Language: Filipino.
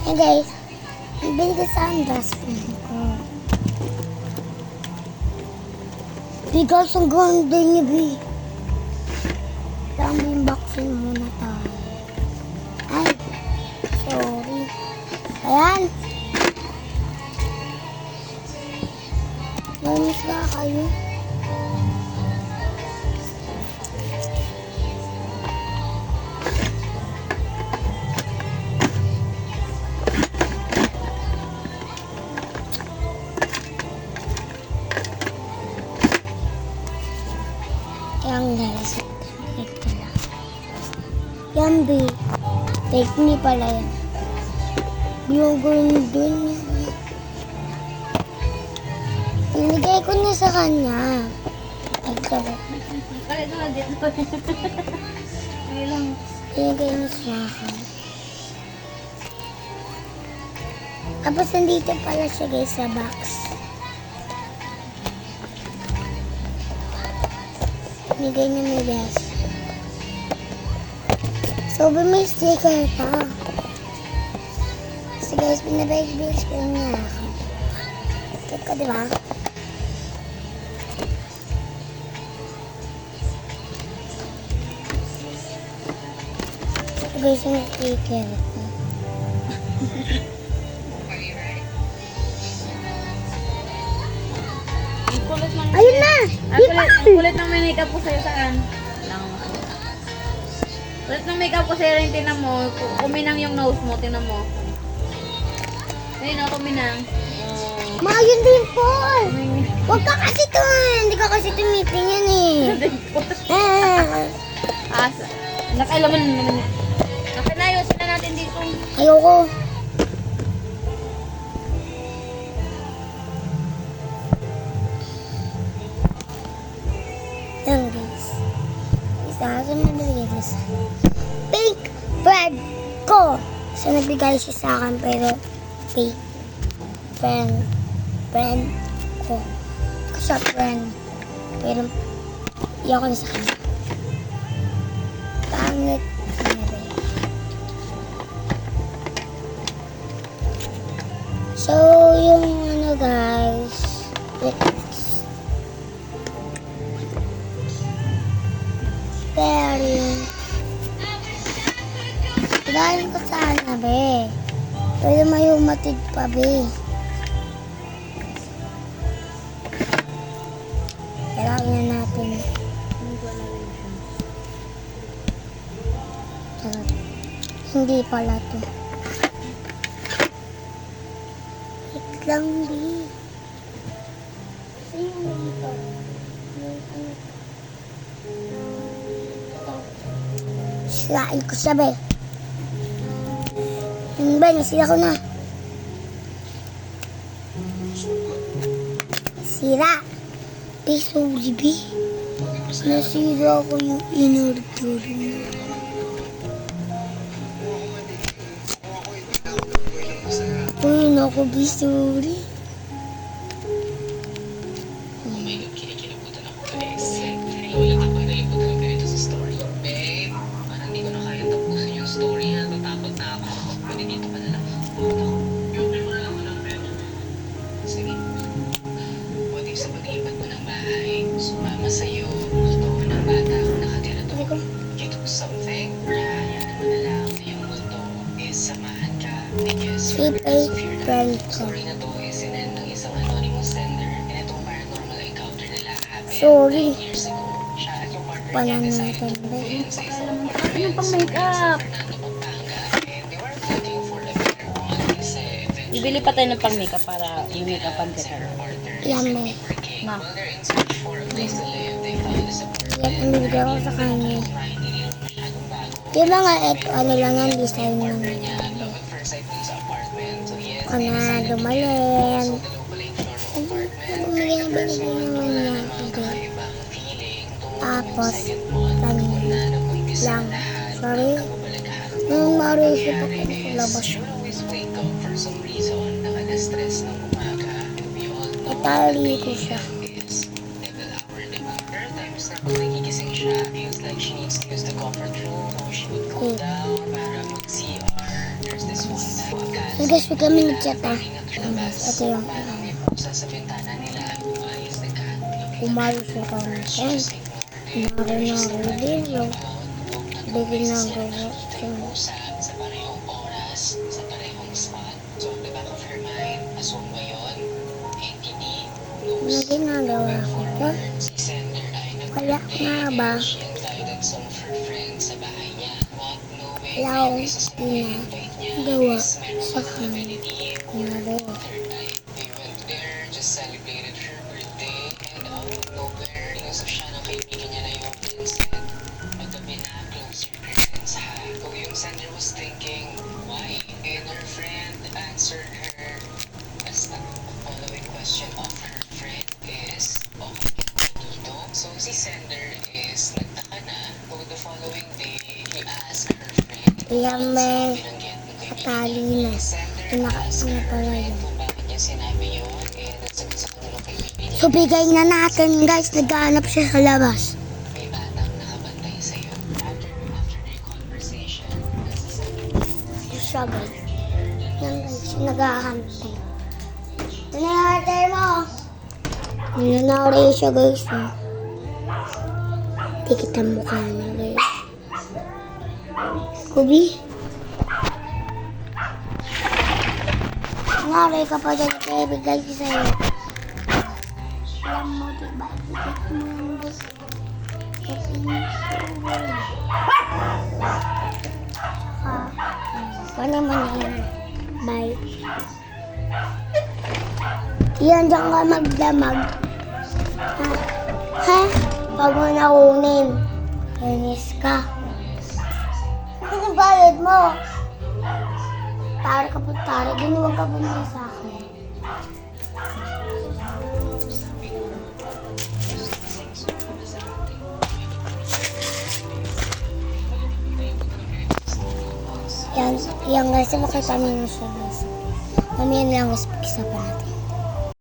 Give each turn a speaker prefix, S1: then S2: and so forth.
S1: Hey guys, bili ko sa ang dustbin ko. Bigas ang ganda niya, B. Saan yung boxing muna tayo? Ay, sorry. Ayan. Mamis ka kayo. Ayan guys, ito lang. Yan, B. Take me pala yan. Yung dun. Pinigay ko na sa kanya. Ay, sarap.
S2: Bakit naman dito? Ay lang.
S1: Pinigay niya sa akin. Tapos nandito pala siya guys sa box. Pinigay niya may gas. So, may sticker pa. So guys, pinabay-bilis ko niya ako. Check ko, diba? So guys, yung sticker ko.
S2: Ang kulit ng...
S1: Ayun na!
S2: Ang kulit ng may makeup ko sa'yo saan? Wala akong makita. Kulit ng makeup ko sa'yo rin, tinan mo. Kuminang yung nose mo, tinan mo. Ayun o, kuminang. Oh.
S1: Ma, yun din po! Huwag ka kasi to! Hindi ka kasi tumiting yan eh.
S2: Asa. Nakailaman naman. Nakinayosin na natin dito.
S1: Ayoko. Yan guys. Isa ka na nabigay ko sa pink bread ko. So nagbigay siya sa akin pero fake friend ko. Kasi friend. Pero iyak ko na sa kanya. Pangit. So, yung ano guys, very galing ko sana, be. Pero may humatid pa, be. Kailangan natin. Hindi pala to. Wait lang, be. Kasi yung dito. Sirain ko siya, be. Yung ba, nasira ko na. Sira. Eh, sorry, be. Nasira ko yung in-order niya. Uy, naku, be, sorry.
S3: Kinikilabutan ako guys. Ulit ako nalibutan ng ganito sa story. Babe, parang hindi ko na kaya tapusin yung story ha. Tatakot na ako. Pwede dito ka na lang. Yung mo na lang ko ng pera. Sige. Pwede sa pag-iibat mo ng bahay, sumama sa'yo. Multo ng bata kung nakatira doon. You do something. Kaya naman na lang na yung multo is samahan ka. Because because of your
S1: Friend ko.
S3: story na to is sinend ng isang anonymous sender. And itong paranormal encounter nila happened
S1: Sorry.
S3: 9 years ago. Siya at yung partner
S1: Walang
S3: niya decided
S1: natin,
S3: to move
S1: be.
S3: in sa isang
S2: Yung
S3: apartment
S2: pang
S3: sa
S2: makeup.
S3: San Fernando, Pampanga. And they were looking for a better one kasi eventually
S2: Bibili pa tayo ng pang makeup para yung makeupan
S3: si
S2: kita.
S3: her partner is
S1: Yan,
S3: gonna
S1: be.
S3: be working.
S2: Ma.
S3: While they're in search for a place to live, they found this apartment.
S1: Yan, ang bibigay ko sa kanya.
S3: Hindi rin masyadong bago.
S1: Di ba nga, eto, ano lang yan, design lang.
S3: Partner niya, love at first sight dun sa apartment. So yes,
S1: Ako
S3: they
S1: na,
S3: decided to
S1: dumalin.
S3: So, dalawa pala yung floor ng apartment.
S1: Bumili na
S3: First
S1: binigay
S3: month,
S1: naman
S3: wala
S1: niya.
S3: namang
S1: Hindi.
S3: kakaibang feeling. Tumungo
S1: Tapos,
S3: yung second month,
S1: ganyan.
S3: doon na nag-umpisa
S1: Lang.
S3: lahat
S1: Sorry.
S3: ng kababalaghan.
S1: Nung marisip ako
S3: Nangyari
S1: sa
S3: is,
S1: labas.
S3: she would always wake up for some reason, nakaka-stress ng umaga. And we all know
S1: Natali
S3: that
S1: ko
S3: the
S1: siya.
S3: AM is devil hour, diba? Pero times na kung nagigising siya, feels like she needs to use the comfort room, or she would go down para mag-CR. there's this one time
S1: So guys, wag kami nag-chat ah.
S3: Guys,
S1: Ito yung
S3: sa bintana nila, umayos na cat.
S1: umayos na kami. Naro din yung bigyan ng reaction.
S3: Sa parehong oras, sa parehong spot. So, at the back of her mind, assume ba yun? Entity,
S1: Ano
S3: knows.
S1: ginagawa ko to?
S3: Si Sender ay
S1: Kaya nga ba?
S3: She invited some of her friends sa bahay niya. Not knowing
S1: Wala
S3: na
S1: akong
S3: isa sa mga invite niya
S1: gawa
S3: is meron
S1: sa
S3: pang
S1: kanya.
S3: ability.
S1: Naro.
S3: Third night, they went there, just celebrated her birthday, and out of nowhere, inusap siya ng kaibigan niya na yung instead. Paggabi na, close your curtains ha. Kung yung sender was thinking, why? And her friend answered her, basta. The following question of her friend is, okay ka ba dito? So si sender is nagtaka na. So the following day, he asked her friend,
S1: Iyan may
S3: binanggit ng kaibigan
S1: katali
S3: niya.
S1: na.
S3: Sender
S1: Pinaka na pala yun.
S3: kung bakit niya sinabi yun, eh, nagsagot sa kanila kaibigan niya.
S1: So bigay na natin guys, naghahanap siya sa labas.
S3: May batang nakabantay sa'yo. After their conversation, nagsasabi
S1: Ito siya guys. Yan guys, naghahanap tayo. Ito na yung order mo. Nananari siya guys. Oh. Di kita mukha niya guys. Kubi. Nangyari ka pa dyan, kaya bigay ko sa'yo. Alam mo, diba? Bigay mo yung guys. Kasi wala man yan. Bye. Yan, dyan ka magdamag. Ha? Ha? Huwag mo na kunin. Inis ka. Ano yung bayad mo? Tara ka po, tara. Ginuwag ka bumili sa akin. Yan guys, makita niyo na siya guys. Mamaya na lang guys, pag-isa pa natin.